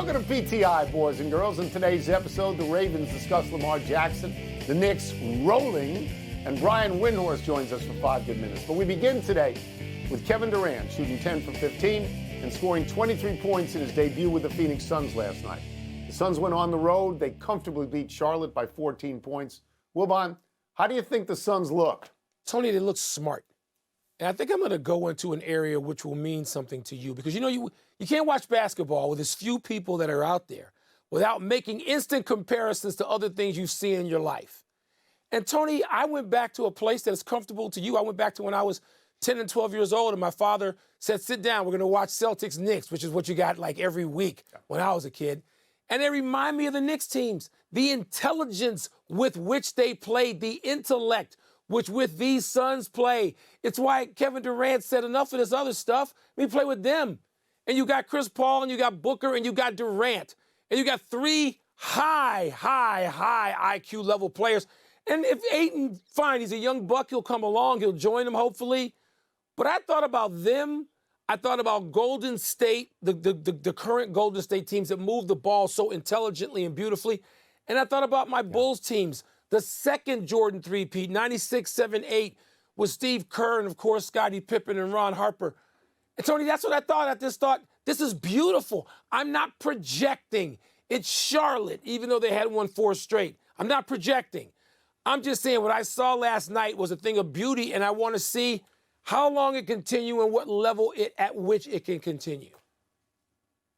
Welcome to PTI, boys and girls. In today's episode, the Ravens discuss Lamar Jackson, the Knicks rolling, and Brian Windhorst joins us for 5 good minutes. But we begin today with Kevin Durant shooting 10 for 15 and scoring 23 points in his debut with the Phoenix Suns last night. The Suns went on the road. They comfortably beat Charlotte by 14 points. Wilbon, how do you think the Suns looked? Tony, they look smart. And I think I'm going to go into an area which will mean something to you because, you can't watch basketball with as few people that are out there without making instant comparisons to other things you've seen in your life. And, Tony, I went back to a place that is comfortable to you. I went back to when I was 10 and 12 years old, and my father said, sit down, we're going to watch Celtics Knicks, which is what you got like every week when I was a kid. And they remind me of the Knicks teams, the intelligence with which they played, the intellect with these Suns play. It's why Kevin Durant said enough of this other stuff. We play with them. And you got Chris Paul, and you got Booker, and you got Durant. And you got 3 high IQ level players. And if Ayton, fine, he's a young buck, he'll come along, he'll join them hopefully. But I thought about them. I thought about Golden State, the current Golden State teams that move the ball so intelligently and beautifully. And I thought about my Bulls teams, the second Jordan three-peat, 96, 7, 8, with Steve Kerr and, of course, Scottie Pippen and Ron Harper. And, Tony, that's what I thought. I just thought, this is beautiful. I'm not projecting. It's Charlotte, even though they had won 4 straight. I'm not projecting. I'm just saying what I saw last night was a thing of beauty, and I want to see how long it continue and what level at which it can continue.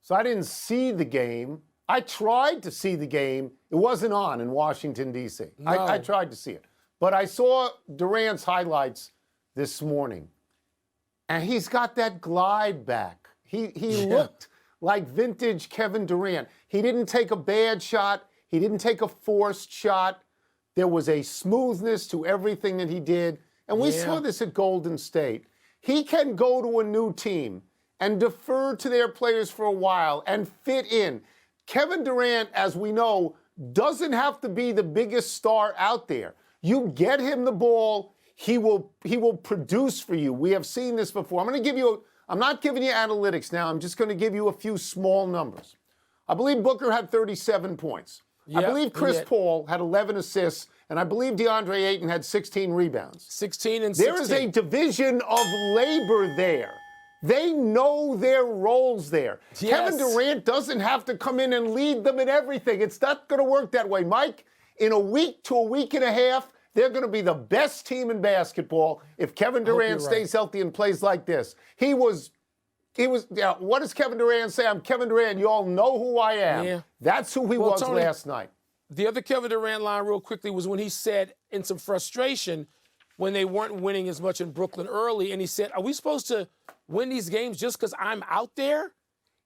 So I didn't see the game. I tried to see the game. It wasn't on in Washington, D.C. No. I tried to see it. But I saw Durant's highlights this morning, and he's got that glide back. He looked like vintage Kevin Durant. He didn't take a bad shot. He didn't take a forced shot. There was a smoothness to everything that he did. And we saw this at Golden State. He can go to a new team and defer to their players for a while and fit in. Kevin Durant, as we know, doesn't have to be the biggest star out there. You get him the ball, he will produce for you. We have seen this before. I'm not giving you analytics now. I'm just going to give you a few small numbers. I believe Booker had 37 points. I believe Chris Paul had 11 assists, and I believe DeAndre Ayton had 16 rebounds. 16 and 16. There is a division of labor there. They know their roles there. Yes. Kevin Durant doesn't have to come in and lead them in everything. It's not going to work that way, Mike. In a week to a week and a half, they're going to be the best team in basketball if Kevin Durant stays healthy and plays like this. What does Kevin Durant say? I'm Kevin Durant. You all know who I am. Yeah. That's who he was Tony, last night. The other Kevin Durant line real quickly was when he said in some frustration when they weren't winning as much in Brooklyn early, and he said, are we supposed to win these games just because I'm out there?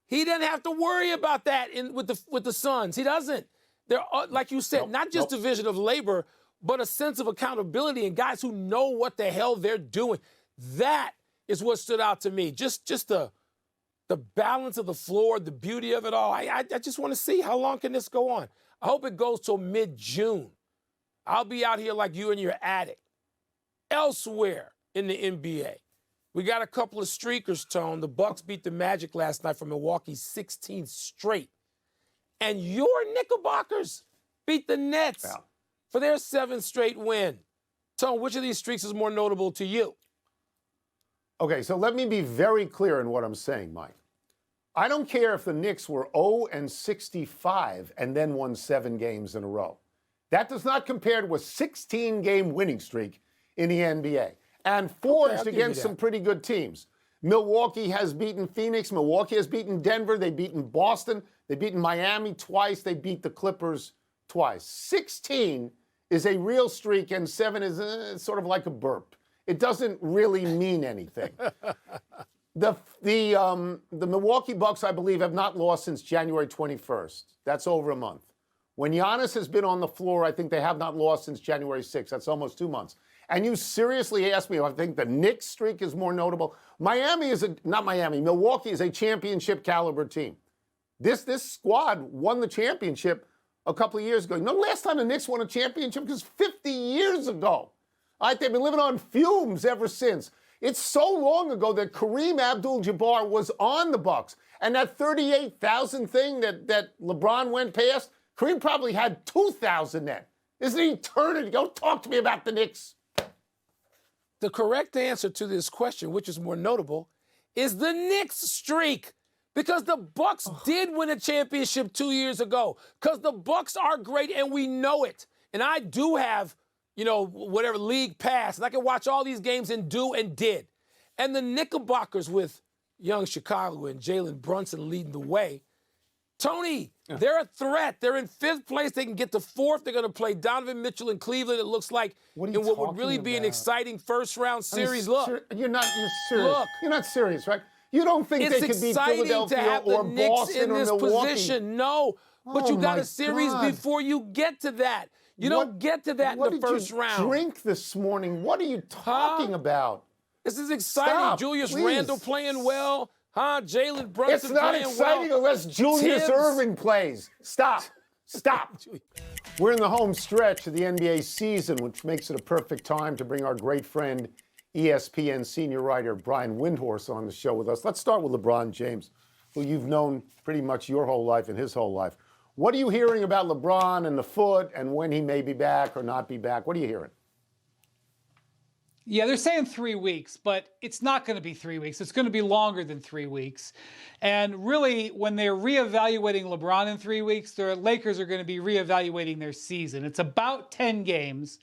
He doesn't have to worry about that with the Suns. He doesn't. They're, like you said, not just division of labor, but a sense of accountability and guys who know what the hell they're doing. That is what stood out to me. Just the balance of the floor, the beauty of it all. I just want to see how long can this go on. I hope it goes till mid-June. I'll be out here like you in your attic. Elsewhere in the NBA, we got a couple of streakers, Tone. The Bucks beat the Magic last night from Milwaukee 16 straight. And your Knickerbockers beat the Nets for their 7th straight win. Tone, which of these streaks is more notable to you? Okay, so let me be very clear in what I'm saying, Mike. I don't care if the Knicks were 0-65 and then won 7 games in a row. That does not compare to a 16-game winning streak in the NBA and forged against some pretty good teams. Milwaukee has beaten Phoenix. Milwaukee has beaten Denver. They've beaten Boston. They've beaten Miami twice. They beat the Clippers twice. 16 is a real streak, and 7 is sort of like a burp. It doesn't really mean anything. The Milwaukee Bucks, I believe, have not lost since January 21st. That's over a month. When Giannis has been on the floor, I think they have not lost since January 6th. That's almost 2 months. And you seriously asked me if I think the Knicks streak is more notable. Milwaukee is a championship caliber team. This squad won the championship a couple of years ago. You know, the last time the Knicks won a championship was 50 years ago. All right, they've been living on fumes ever since. It's so long ago that Kareem Abdul-Jabbar was on the Bucks. And that 38,000 thing that LeBron went past, Kareem probably had 2,000 then. It's an eternity. Go talk to me about the Knicks. The correct answer to this question, which is more notable, is the Knicks streak. Because the Bucks did win a championship 2 years ago. Because the Bucks are great and we know it. And I do have, whatever league pass. And I can watch all these games and do and did. And the Knickerbockers with young Chicago and Jalen Brunson leading the way. Tony, they're a threat. They're in 5th place. They can get to 4th. They're going to play Donovan Mitchell in Cleveland, it looks like, in what would really be an exciting first-round series. You're not serious, right? You don't think they could beat Philadelphia or Boston or Milwaukee? Position. No, but you got a series before you get to that. You don't get to that in the first round. What did you drink this morning? What are you talking about? This is exciting. Stop, Julius please. Randle playing well. Jalen Brunson It's not playing exciting well. unless Julius Irving plays. Stop. We're in the home stretch of the NBA season, which makes it a perfect time to bring our great friend, ESPN senior writer Brian Windhorst on the show with us. Let's start with LeBron James, who you've known pretty much your whole life and his whole life. What are you hearing about LeBron and the foot and when he may be back or not be back? What are you hearing? Yeah, they're saying 3 weeks, but it's not going to be 3 weeks. It's going to be longer than 3 weeks. And really, when they're reevaluating LeBron in 3 weeks, the Lakers are going to be reevaluating their season. It's about 10 games.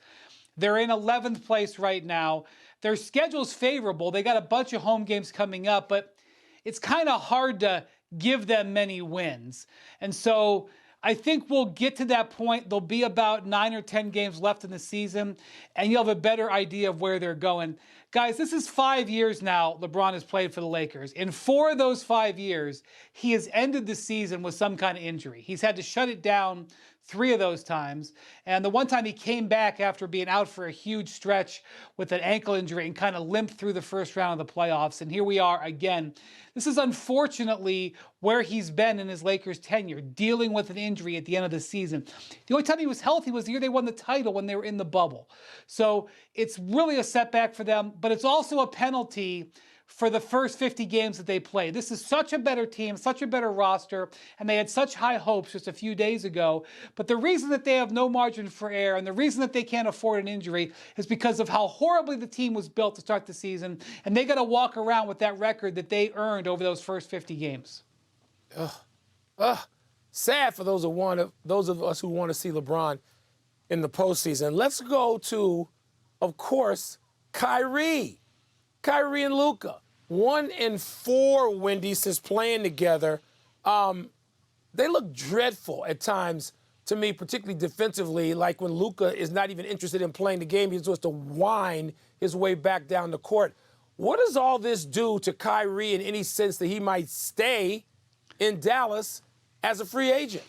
They're in 11th place right now. Their schedule's favorable. They got a bunch of home games coming up, but it's kind of hard to give them many wins. And so I think we'll get to that point. There'll be about 9 or 10 games left in the season, and you'll have a better idea of where they're going. Guys, this is 5 years now LeBron has played for the Lakers. In 4 of those 5 years, he has ended the season with some kind of injury. He's had to shut it down 3 of those times. And the one time he came back after being out for a huge stretch with an ankle injury and kind of limped through the first round of the playoffs. And here we are again. This is unfortunately where he's been in his Lakers tenure, dealing with an injury at the end of the season. The only time he was healthy was the year they won the title when they were in the bubble. So it's really a setback for them, but it's also a penalty for the first 50 games that they play. This is such a better team, such a better roster, and they had such high hopes just a few days ago. But the reason that they have no margin for error and the reason that they can't afford an injury is because of how horribly the team was built to start the season, and they got to walk around with that record that they earned over those first 50 games. Sad for those of us who want to see LeBron in the postseason. Let's go to, of course, Kyrie and Luka. 1 and 4, Wendy, since playing together. They look dreadful at times to me, particularly defensively, like when Luka is not even interested in playing the game. He's supposed to whine his way back down the court. What does all this do to Kyrie in any sense that he might stay in Dallas as a free agent?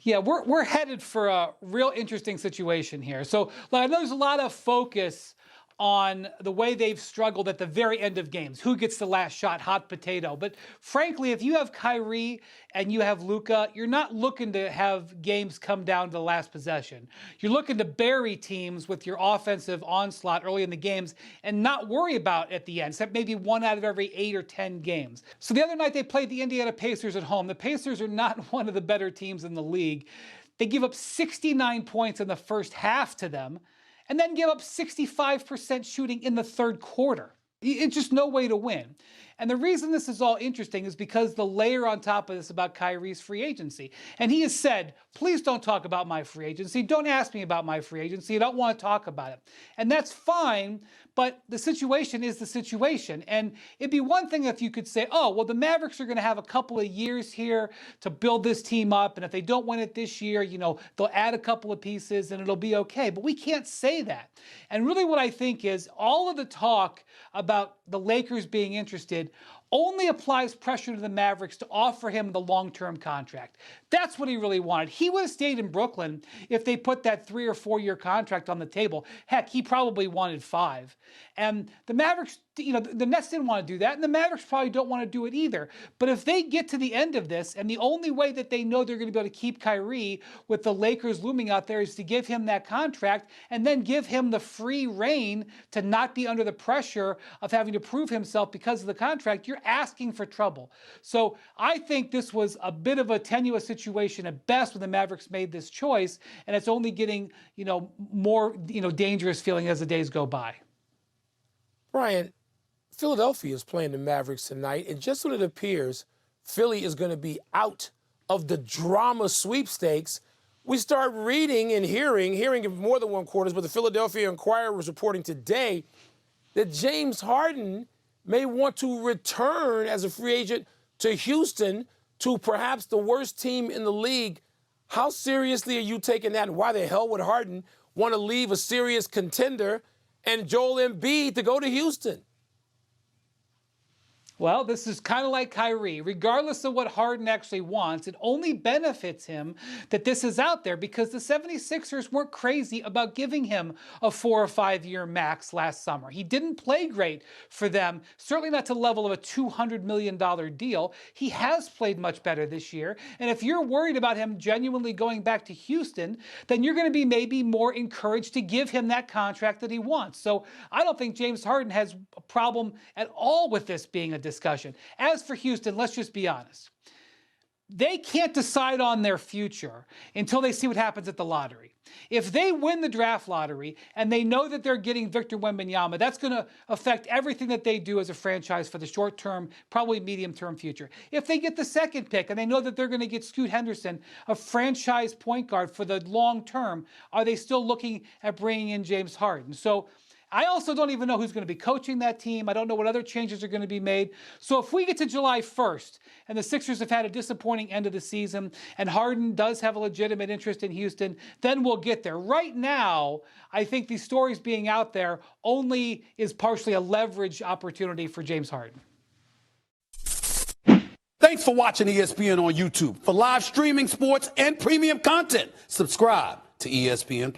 Yeah, we're headed for a real interesting situation here. So I know there's a lot of focus on the way they've struggled at the very end of games. Who gets the last shot, hot potato. But frankly, if you have Kyrie and you have Luka, you're not looking to have games come down to the last possession. You're looking to bury teams with your offensive onslaught early in the games and not worry about at the end, except maybe 1 out of every 8 or 10 games. So the other night they played the Indiana Pacers at home. The Pacers are not one of the better teams in the league. They give up 69 points in the first half to them, and then give up 65% shooting in the third quarter. It's just no way to win. And the reason this is all interesting is because the layer on top of this about Kyrie's free agency. And he has said, please don't talk about my free agency. Don't ask me about my free agency. I don't want to talk about it. And that's fine, but the situation is the situation. And it'd be one thing if you could say, oh, well, the Mavericks are going to have a couple of years here to build this team up. And if they don't win it this year, they'll add a couple of pieces and it'll be okay. But we can't say that. And really what I think is all of the talk about the Lakers being interested only applies pressure to the Mavericks to offer him the long-term contract. That's what he really wanted. He would have stayed in Brooklyn if they put that 3 or 4 year contract on the table. Heck, he probably wanted 5. And the Mavericks the Nets didn't want to do that, and the Mavericks probably don't want to do it either. But if they get to the end of this, and the only way that they know they're going to be able to keep Kyrie with the Lakers looming out there is to give him that contract and then give him the free reign to not be under the pressure of having to prove himself because of the contract, you're asking for trouble. So I think this was a bit of a tenuous situation at best when the Mavericks made this choice, and it's only getting, more, dangerous feeling as the days go by. Brian, Philadelphia is playing the Mavericks tonight, and just when it appears Philly is going to be out of the drama sweepstakes, we start reading and hearing in more than one quarters, but the Philadelphia Inquirer was reporting today that James Harden may want to return as a free agent to Houston, to perhaps the worst team in the league. How seriously are you taking that, and why the hell would Harden want to leave a serious contender and Joel Embiid to go to Houston? Well, this is kind of like Kyrie. Regardless of what Harden actually wants, it only benefits him that this is out there, because the 76ers weren't crazy about giving him a 4 or 5 year max last summer. He didn't play great for them, certainly not to the level of a $200 million deal. He has played much better this year. And if you're worried about him genuinely going back to Houston, then you're going to be maybe more encouraged to give him that contract that he wants. So I don't think James Harden has a problem at all with this being a discussion. As for Houston, let's just be honest. They can't decide on their future until they see what happens at the lottery. If they win the draft lottery and they know that they're getting Victor Wembanyama, that's going to affect everything that they do as a franchise for the short term, probably medium term future. If they get the second pick and they know that they're going to get Scoot Henderson, a franchise point guard for the long term, are they still looking at bringing in James Harden? So I also don't even know who's going to be coaching that team. I don't know what other changes are going to be made. So if we get to July 1st and the Sixers have had a disappointing end of the season and Harden does have a legitimate interest in Houston, then we'll get there. Right now, I think these stories being out there only is partially a leverage opportunity for James Harden. Thanks for watching ESPN on YouTube. For live streaming, sports, and premium content, subscribe to ESPN+.